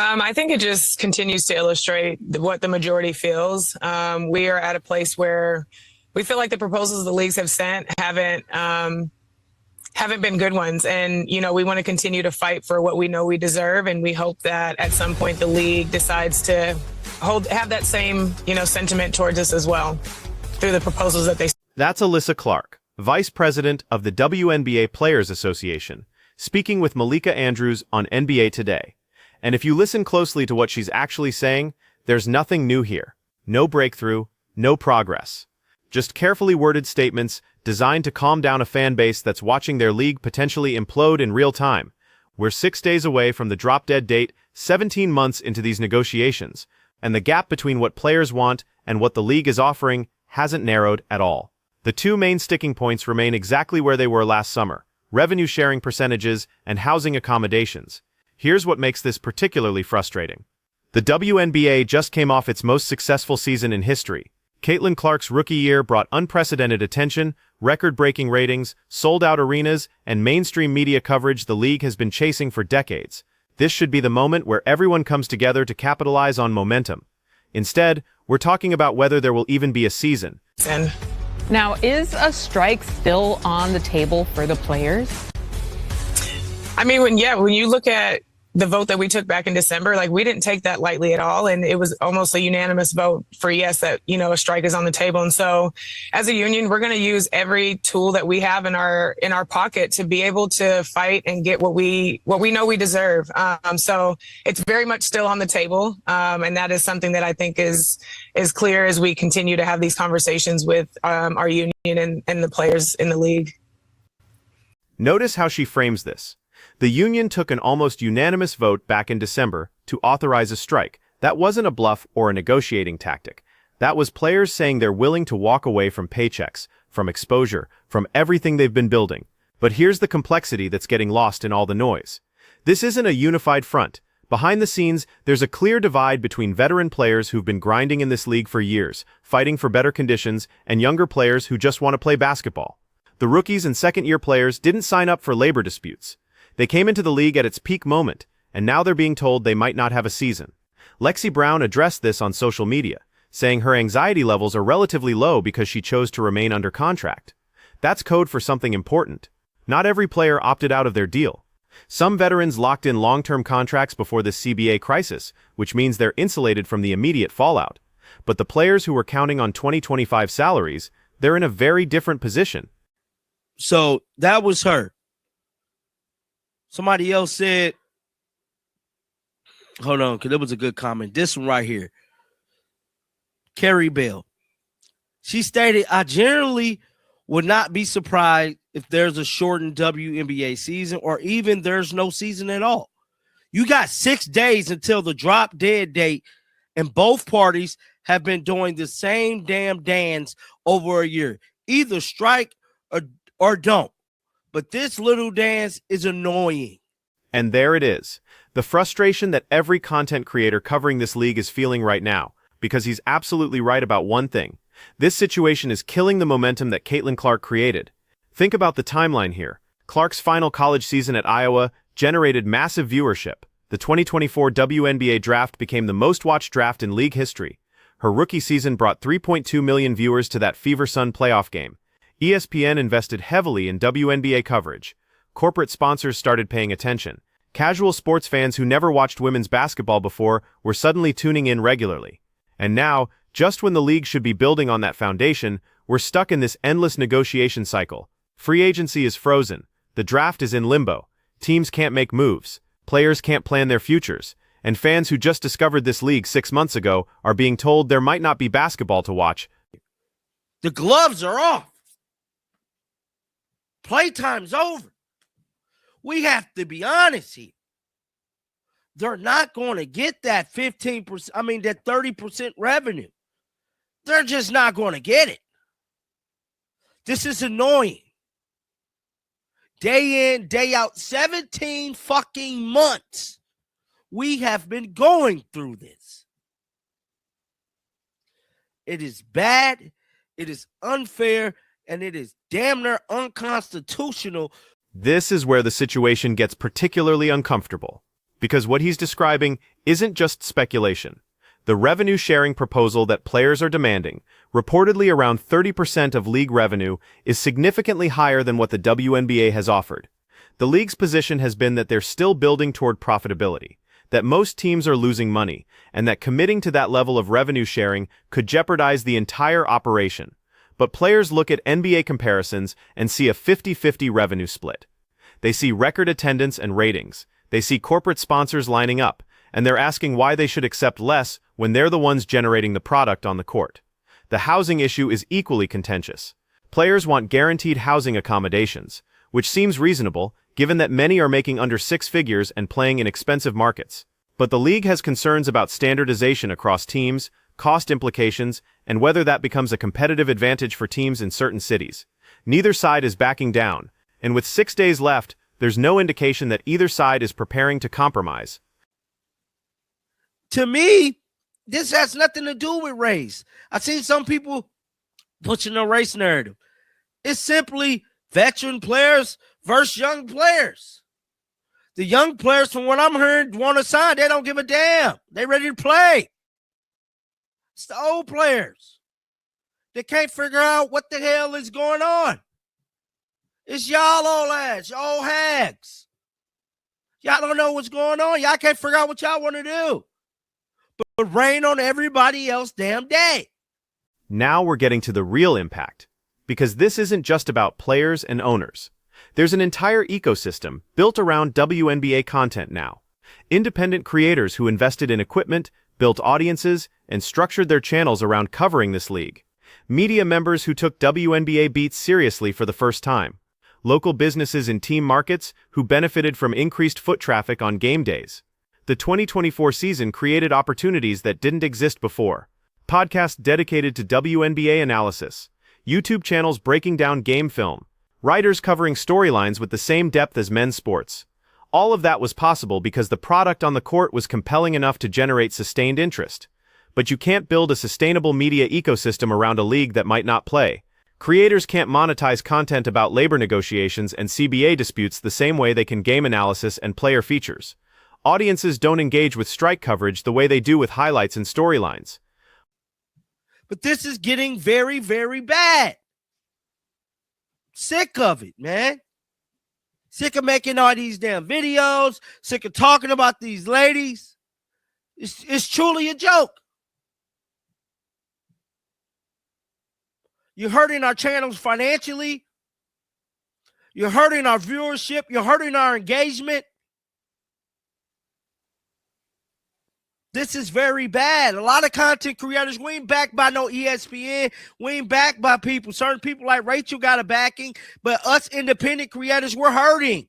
I think it just continues to illustrate what the majority feels. We are at a place where we feel like the proposals the leagues have sent haven't been good ones. And, we want to continue to fight for what we know we deserve. And we hope that at some point the league decides to have that same, sentiment towards us as well through the proposals that they. That's Alysha Clark, Vice President of the WNBA Players Association, speaking with Malika Andrews on NBA Today. And if you listen closely to what she's actually saying, there's nothing new here. No breakthrough, no progress. Just carefully worded statements designed to calm down a fan base that's watching their league potentially implode in real time. We're 6 days away from the drop-dead date, 17 months into these negotiations, and the gap between what players want and what the league is offering hasn't narrowed at all. The two main sticking points remain exactly where they were last summer: revenue-sharing percentages and housing accommodations. Here's what makes this particularly frustrating. The WNBA just came off its most successful season in history. Caitlin Clark's rookie year brought unprecedented attention, record-breaking ratings, sold-out arenas, and mainstream media coverage the league has been chasing for decades. This should be the moment where everyone comes together to capitalize on momentum. Instead, we're talking about whether there will even be a season. Now, is a strike still on the table for the players? I mean, when you look at the vote that we took back in December, we didn't take that lightly at all. And it was almost a unanimous vote for yes, that, a strike is on the table. And so as a union, we're going to use every tool that we have in our pocket to be able to fight and get what we know we deserve. So it's very much still on the table. And that is something that I think is clear as we continue to have these conversations with our union and the players in the league. Notice how she frames this. The union took an almost unanimous vote back in December to authorize a strike. That wasn't a bluff or a negotiating tactic. That was players saying they're willing to walk away from paychecks, from exposure, from everything they've been building. But here's the complexity that's getting lost in all the noise. This isn't a unified front. Behind the scenes, there's a clear divide between veteran players who've been grinding in this league for years, fighting for better conditions, and younger players who just want to play basketball. The rookies and second-year players didn't sign up for labor disputes. They came into the league at its peak moment, and now they're being told they might not have a season. Lexi Brown addressed this on social media, saying her anxiety levels are relatively low because she chose to remain under contract. That's code for something important. Not every player opted out of their deal. Some veterans locked in long-term contracts before this CBA crisis, which means they're insulated from the immediate fallout. But the players who were counting on 2025 salaries, they're in a very different position. So that was her. Somebody else said, hold on, because it was a good comment. This one right here. Carrie Bell. She stated, I generally would not be surprised if there's a shortened WNBA season or even there's no season at all. You got 6 days until the drop dead date, and both parties have been doing the same damn dance over a year. Either strike or don't. But this little dance is annoying. And there it is. The frustration that every content creator covering this league is feeling right now, because he's absolutely right about one thing. This situation is killing the momentum that Caitlin Clark created. Think about the timeline here. Clark's final college season at Iowa generated massive viewership. The 2024 WNBA draft became the most-watched draft in league history. Her rookie season brought 3.2 million viewers to that Fever Sun playoff game. ESPN invested heavily in WNBA coverage. Corporate sponsors started paying attention. Casual sports fans who never watched women's basketball before were suddenly tuning in regularly. And now, just when the league should be building on that foundation, we're stuck in this endless negotiation cycle. Free agency is frozen. The draft is in limbo. Teams can't make moves. Players can't plan their futures. And fans who just discovered this league 6 months ago are being told there might not be basketball to watch. The gloves are off. Playtime's over. We have to be honest here. They're not going to get that 15%, that 30% revenue. They're just not going to get it. This is annoying. Day in, day out, 17 fucking months. We have been going through this. It is bad. It is unfair. And it is damn near unconstitutional. This is where the situation gets particularly uncomfortable. because what he's describing isn't just speculation. The revenue-sharing proposal that players are demanding, reportedly around 30% of league revenue, is significantly higher than what the WNBA has offered. The league's position has been that they're still building toward profitability, that most teams are losing money, and that committing to that level of revenue sharing could jeopardize the entire operation. But players look at NBA comparisons and see a 50-50 revenue split. They see record attendance and ratings. They see corporate sponsors lining up, and they're asking why they should accept less when they're the ones generating the product on the court. The housing issue is equally contentious. Players want guaranteed housing accommodations, which seems reasonable, given that many are making under six figures and playing in expensive markets. But the league has concerns about standardization across teams, cost implications, and whether that becomes a competitive advantage for teams in certain cities. Neither side is backing down, and with 6 days left, there's no indication that either side is preparing to compromise. To me, this has nothing to do with race. I've seen some people pushing a race narrative. It's simply veteran players versus young players. The young players, from what I'm hearing, want to sign. They don't give a damn. They ready to play. It's the old players. They can't figure out what the hell is going on. It's y'all old ass, y'all old hags. Y'all don't know what's going on. Y'all can't figure out what y'all want to do. But rain on everybody else damn day. Now we're getting to the real impact, because this isn't just about players and owners. There's an entire ecosystem built around WNBA content now. Independent creators who invested in equipment, built audiences, and structured their channels around covering this league. Media members who took WNBA beats seriously for the first time. Local businesses in team markets who benefited from increased foot traffic on game days. The 2024 season created opportunities that didn't exist before. Podcasts dedicated to WNBA analysis. YouTube channels breaking down game film. Writers covering storylines with the same depth as men's sports. All of that was possible because the product on the court was compelling enough to generate sustained interest. But you can't build a sustainable media ecosystem around a league that might not play. Creators can't monetize content about labor negotiations and CBA disputes the same way they can game analysis and player features. Audiences don't engage with strike coverage the way they do with highlights and storylines. But this is getting very, very bad. Sick of it, man. Sick of making all these damn videos. Sick of talking about these ladies. It's truly a joke. You're hurting our channels financially. You're hurting our viewership. You're hurting our engagement. This is very bad. A lot of content creators, we ain't backed by no ESPN. We ain't backed by people. Certain people like Rachel got a backing, but us independent creators, we're hurting.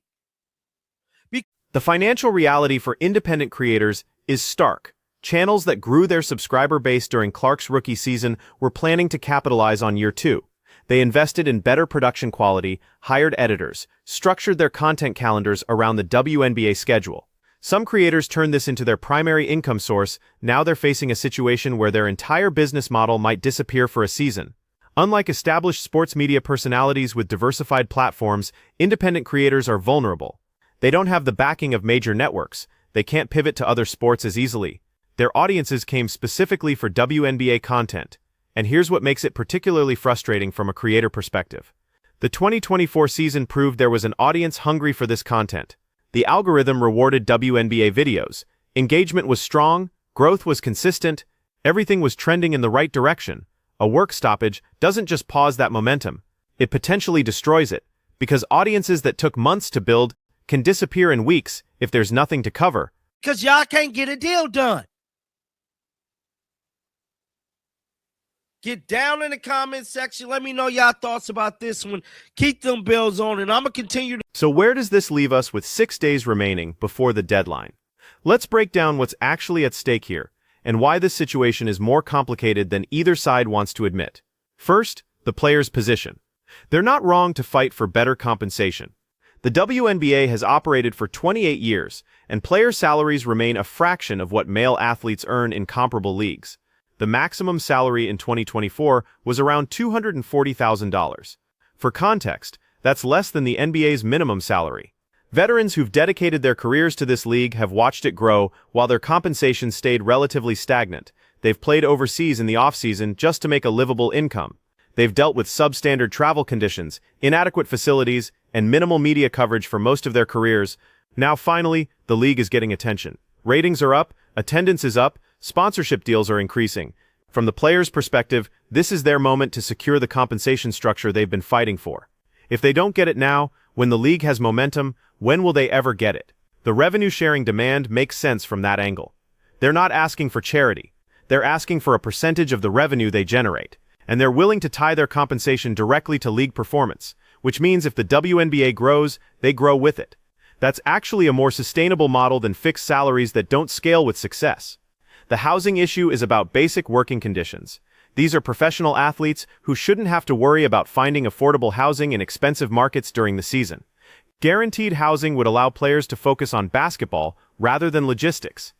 The financial reality for independent creators is stark. Channels that grew their subscriber base during Clark's rookie season were planning to capitalize on year two. They invested in better production quality, hired editors, structured their content calendars around the WNBA schedule. Some creators turned this into their primary income source. Now they're facing a situation where their entire business model might disappear for a season. Unlike established sports media personalities with diversified platforms, independent creators are vulnerable. They don't have the backing of major networks. They can't pivot to other sports as easily. Their audiences came specifically for WNBA content. And here's what makes it particularly frustrating from a creator perspective. The 2024 season proved there was an audience hungry for this content. The algorithm rewarded WNBA videos. Engagement was strong, growth was consistent, everything was trending in the right direction. A work stoppage doesn't just pause that momentum, it potentially destroys it, because audiences that took months to build can disappear in weeks if there's nothing to cover. Because y'all can't get a deal done. Get down in the comment section. Let me know y'all thoughts about this one. Keep them bells on, and I'm going to continue to... So where does this leave us with 6 days remaining before the deadline? Let's break down what's actually at stake here, and why this situation is more complicated than either side wants to admit. First, the player's position. They're not wrong to fight for better compensation. The WNBA has operated for 28 years, and player salaries remain a fraction of what male athletes earn in comparable leagues. The maximum salary in 2024 was around $240,000. For context, that's less than the NBA's minimum salary. Veterans who've dedicated their careers to this league have watched it grow while their compensation stayed relatively stagnant. They've played overseas in the offseason just to make a livable income. They've dealt with substandard travel conditions, inadequate facilities, and minimal media coverage for most of their careers. Now finally, the league is getting attention. Ratings are up, attendance is up, sponsorship deals are increasing. From the players' perspective, this is their moment to secure the compensation structure they've been fighting for. If they don't get it now, when the league has momentum, when will they ever get it? The revenue-sharing demand makes sense from that angle. They're not asking for charity. They're asking for a percentage of the revenue they generate. And they're willing to tie their compensation directly to league performance, which means if the WNBA grows, they grow with it. That's actually a more sustainable model than fixed salaries that don't scale with success. The housing issue is about basic working conditions. These are professional athletes who shouldn't have to worry about finding affordable housing in expensive markets during the season. Guaranteed housing would allow players to focus on basketball rather than logistics.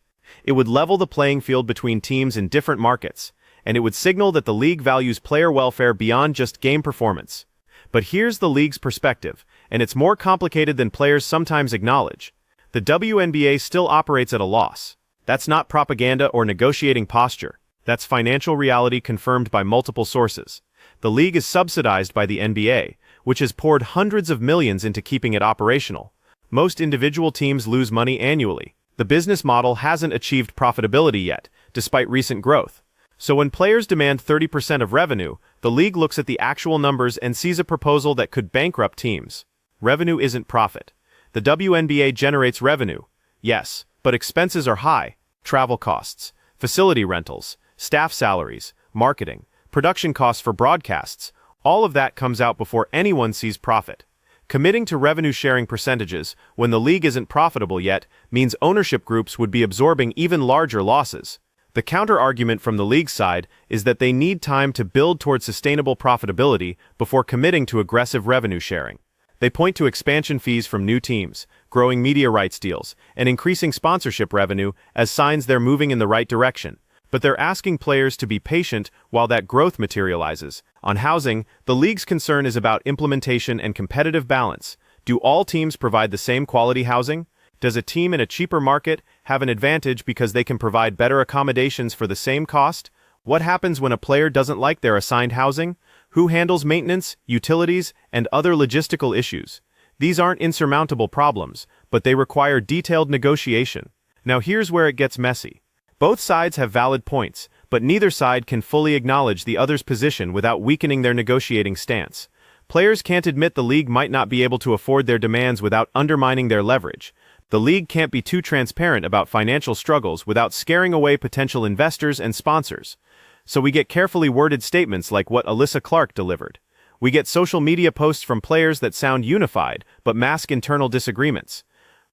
It would level the playing field between teams in different markets, and it would signal that the league values player welfare beyond just game performance. But here's the league's perspective, and it's more complicated than players sometimes acknowledge. The WNBA still operates at a loss. That's not propaganda or negotiating posture. That's financial reality confirmed by multiple sources. The league is subsidized by the NBA, which has poured hundreds of millions into keeping it operational. Most individual teams lose money annually. The business model hasn't achieved profitability yet, despite recent growth. So when players demand 30% of revenue, the league looks at the actual numbers and sees a proposal that could bankrupt teams. Revenue isn't profit. The WNBA generates revenue, yes, but expenses are high. Travel costs, facility rentals, staff salaries, marketing, production costs for broadcasts, all of that comes out before anyone sees profit. Committing to revenue-sharing percentages when the league isn't profitable yet means ownership groups would be absorbing even larger losses. The counter-argument from the league's side is that they need time to build toward sustainable profitability before committing to aggressive revenue sharing. They point to expansion fees from new teams, growing media rights deals, and increasing sponsorship revenue as signs they're moving in the right direction. But they're asking players to be patient while that growth materializes. On housing, the league's concern is about implementation and competitive balance. Do all teams provide the same quality housing? Does a team in a cheaper market have an advantage because they can provide better accommodations for the same cost? What happens when a player doesn't like their assigned housing? Who handles maintenance, utilities, and other logistical issues? These aren't insurmountable problems, but they require detailed negotiation. Now here's where it gets messy. Both sides have valid points, but neither side can fully acknowledge the other's position without weakening their negotiating stance. Players can't admit the league might not be able to afford their demands without undermining their leverage. The league can't be too transparent about financial struggles without scaring away potential investors and sponsors. So we get carefully worded statements like what Alysha Clark delivered. We get social media posts from players that sound unified, but mask internal disagreements.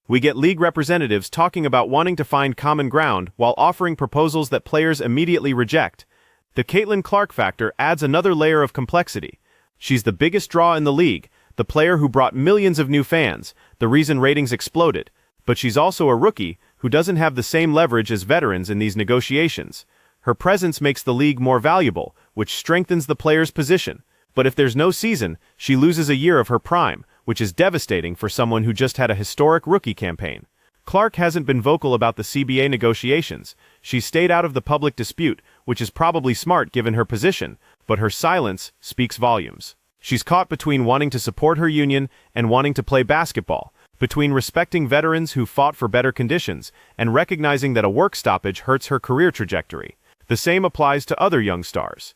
We get league representatives talking about wanting to find common ground while offering proposals that players immediately reject. The Caitlin Clark factor adds another layer of complexity. She's the biggest draw in the league, the player who brought millions of new fans, the reason ratings exploded. But she's also a rookie who doesn't have the same leverage as veterans in these negotiations. Her presence makes the league more valuable, which strengthens the player's position. But if there's no season, she loses a year of her prime, which is devastating for someone who just had a historic rookie campaign. Clark hasn't been vocal about the CBA negotiations. She's stayed out of the public dispute, which is probably smart given her position, but her silence speaks volumes. She's caught between wanting to support her union and wanting to play basketball, between respecting veterans who fought for better conditions and recognizing that a work stoppage hurts her career trajectory. The same applies to other young stars.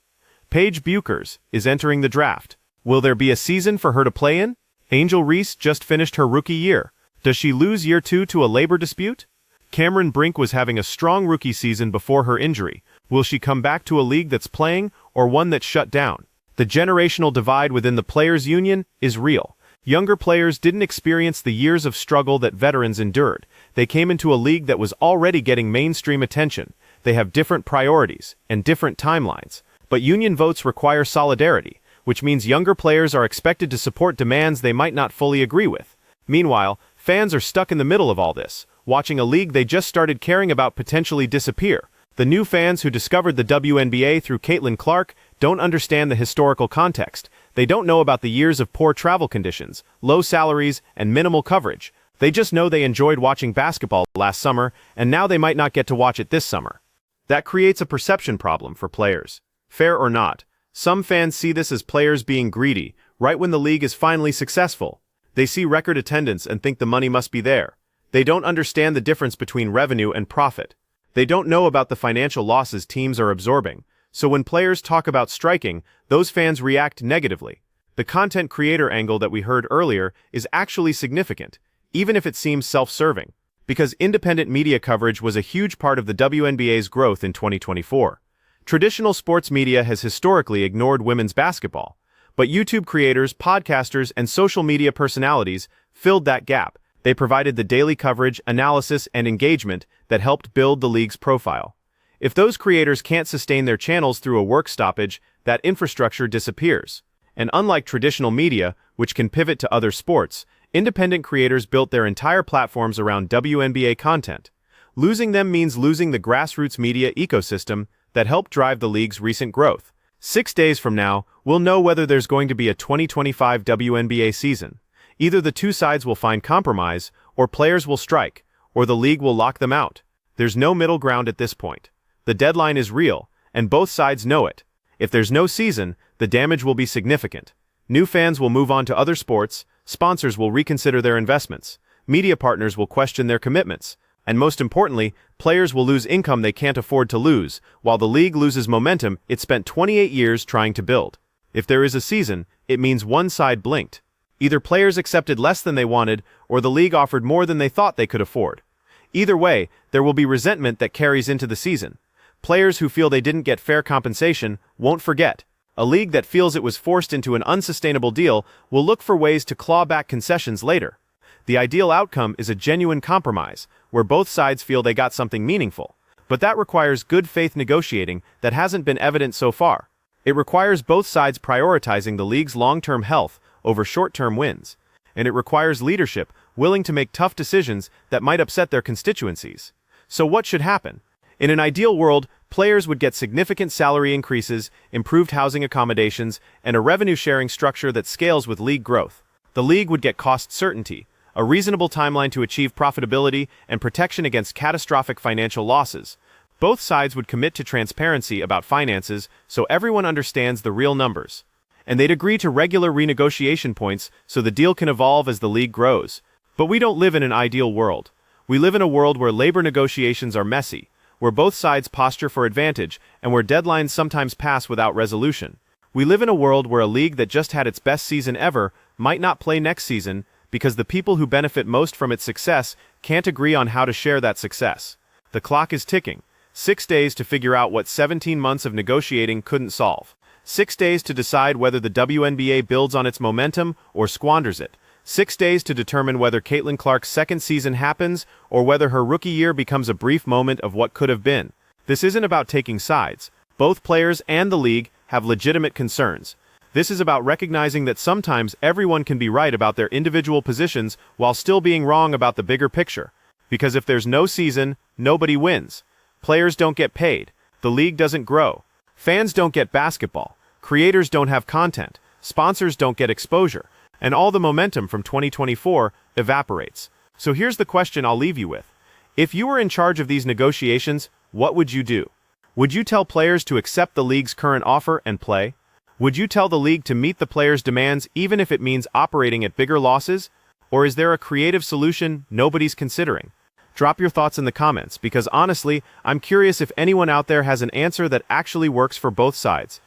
Paige Buchers is entering the draft. Will there be a season for her to play in? Angel Reese just finished her rookie year. Does she lose year 2 to a labor dispute? Cameron Brink was having a strong rookie season before her injury. Will she come back to a league that's playing or one that's shut down? The generational divide within the players' union is real. Younger players didn't experience the years of struggle that veterans endured. They came into a league that was already getting mainstream attention. They have different priorities and different timelines. But union votes require solidarity, which means younger players are expected to support demands they might not fully agree with. Meanwhile, fans are stuck in the middle of all this, watching a league they just started caring about potentially disappear. The new fans who discovered the WNBA through Caitlin Clark don't understand the historical context. They don't know about the years of poor travel conditions, low salaries, and minimal coverage. They just know they enjoyed watching basketball last summer, and now they might not get to watch it this summer. That creates a perception problem for players. Fair or not, some fans see this as players being greedy, right when the league is finally successful. They see record attendance and think the money must be there. They don't understand the difference between revenue and profit. They don't know about the financial losses teams are absorbing. So when players talk about striking, those fans react negatively. The content creator angle that we heard earlier is actually significant, even if it seems self-serving, because independent media coverage was a huge part of the WNBA's growth in 2024. Traditional sports media has historically ignored women's basketball, but YouTube creators, podcasters, and social media personalities filled that gap. They provided the daily coverage, analysis, and engagement that helped build the league's profile. If those creators can't sustain their channels through a work stoppage, that infrastructure disappears. And unlike traditional media, which can pivot to other sports, independent creators built their entire platforms around WNBA content. Losing them means losing the grassroots media ecosystem that helped drive the league's recent growth. 6 days from now, we'll know whether there's going to be a 2025 WNBA season. Either the two sides will find compromise, or players will strike, or the league will lock them out. There's no middle ground at this point. The deadline is real, and both sides know it. If there's no season, the damage will be significant. New fans will move on to other sports, sponsors will reconsider their investments, media partners will question their commitments, and most importantly, players will lose income they can't afford to lose, while the league loses momentum it spent 28 years trying to build. If there is a season, it means one side blinked. Either players accepted less than they wanted, or the league offered more than they thought they could afford. Either way, there will be resentment that carries into the season. Players who feel they didn't get fair compensation won't forget. A league that feels it was forced into an unsustainable deal will look for ways to claw back concessions later. The ideal outcome is a genuine compromise, where both sides feel they got something meaningful. But that requires good faith negotiating that hasn't been evident so far. It requires both sides prioritizing the league's long-term health over short-term wins. And it requires leadership willing to make tough decisions that might upset their constituencies. So what should happen? In an ideal world, players would get significant salary increases, improved housing accommodations, and a revenue-sharing structure that scales with league growth. The league would get cost certainty, a reasonable timeline to achieve profitability, and protection against catastrophic financial losses. Both sides would commit to transparency about finances so everyone understands the real numbers. And they'd agree to regular renegotiation points so the deal can evolve as the league grows. But we don't live in an ideal world. We live in a world where labor negotiations are messy, where both sides posture for advantage, and where deadlines sometimes pass without resolution. We live in a world where a league that just had its best season ever might not play next season because the people who benefit most from its success can't agree on how to share that success. The clock is ticking. 6 days to figure out what 17 months of negotiating couldn't solve. 6 days to decide whether the WNBA builds on its momentum or squanders it. 6 days to determine whether Caitlin Clark's second season happens or whether her rookie year becomes a brief moment of what could have been. This isn't about taking sides. Both players and the league have legitimate concerns. This is about recognizing that sometimes everyone can be right about their individual positions while still being wrong about the bigger picture. Because if there's no season, nobody wins. Players don't get paid. The league doesn't grow. Fans don't get basketball. Creators don't have content. Sponsors don't get exposure. And all the momentum from 2024 evaporates. So here's the question I'll leave you with. If you were in charge of these negotiations, what would you do? Would you tell players to accept the league's current offer and play? Would you tell the league to meet the players' demands even if it means operating at bigger losses? Or is there a creative solution nobody's considering? Drop your thoughts in the comments because honestly, I'm curious if anyone out there has an answer that actually works for both sides.